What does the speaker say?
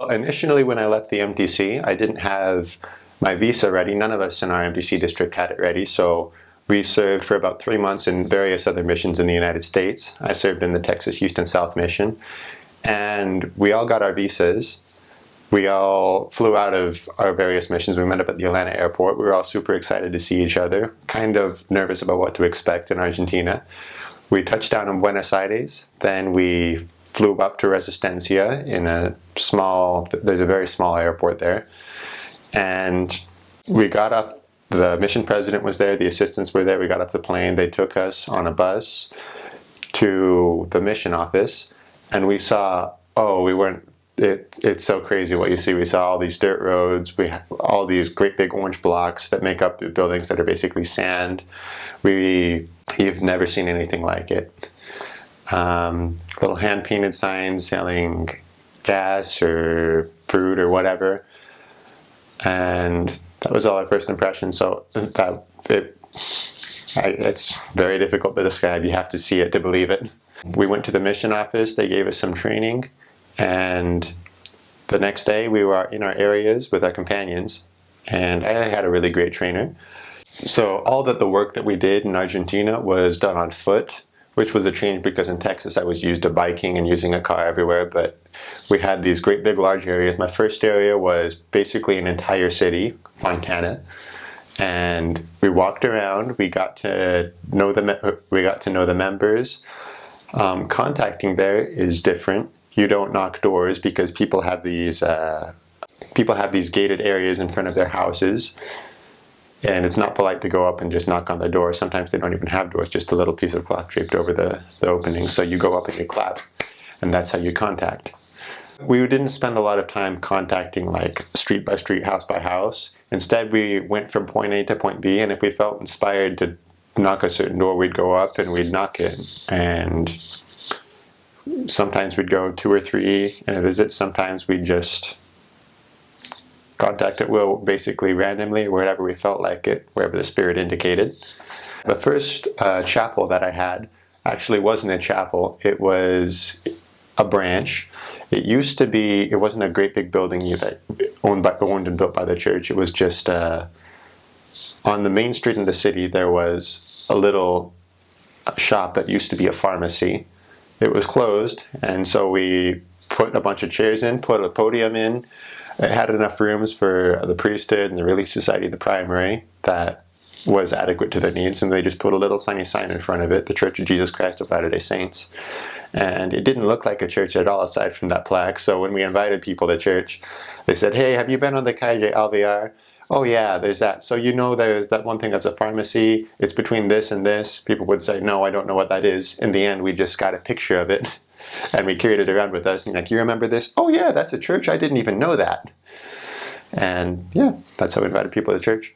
Initially, when I left the MTC, I didn't have my visa ready. None of us in our MTC district had it ready, so we served for about 3 months in various other missions in the United States. I served in the Texas Houston South mission, and we all got our visas. We all flew out of our various missions. We met up at the Atlanta airport. We were all super excited to see each other, kind of nervous about what to expect in Argentina. We touched down in Buenos Aires, then we flew up to Resistencia in there's a very small airport there. And we got off, the mission president was there, the assistants were there, we got off the plane, they took us on a bus to the mission office, and we saw, it's so crazy what you see. We saw all these dirt roads, we have all these great big orange blocks that make up the buildings that are basically sand. You've never seen anything like it. Little hand-painted signs selling gas or fruit or whatever, and that was all our first impression. So it's very difficult to describe. You have to see it to believe it. We went to the mission office, they gave us some training, and the next day we were in our areas with our companions, and I had a really great trainer. So all the work that we did in Argentina was done on foot, which was a change because in Texas I was used to biking and using a car everywhere, but we had these great big large areas. My first area was basically an entire city, Fontana, and we walked around. We got to know the members. Contacting there is different. You don't knock doors because people have these gated areas in front of their houses. And it's not polite to go up and just knock on the door. Sometimes they don't even have doors, just a little piece of cloth draped over the opening. So you go up and you clap, and that's how you contact. We didn't spend a lot of time contacting like street by street, house by house. Instead, we went from point A to point B, and if we felt inspired to knock a certain door, we'd go up and we'd knock it. And sometimes we'd go 2 or 3 in a visit. Sometimes we'd just contact at will, basically randomly, wherever we felt like it, wherever the spirit indicated. The first chapel that I had actually wasn't a chapel, it was a branch. It wasn't a great big building that owned and built by the church. It was just on the main street in the city. There was a little shop that used to be a pharmacy. It was closed, and so we put a bunch of chairs in, put a podium in. It had enough rooms for the priesthood and the Relief Society, the primary, that was adequate to their needs, and they just put a little tiny sign in front of it, the Church of Jesus Christ of Latter-day Saints. And it didn't look like a church at all aside from that plaque. So when we invited people to church, they said, "Hey, have you been on the Calle Alvear?" "Oh yeah, there's that." "So you know there's that one thing that's a pharmacy, it's between this and this?" People would say, "No, I don't know what that is." In the end, we just got a picture of it, and we carried it around with us. And like, "You remember this?" "Oh yeah, that's a church, I didn't even know that." And yeah, that's how we invited people to church.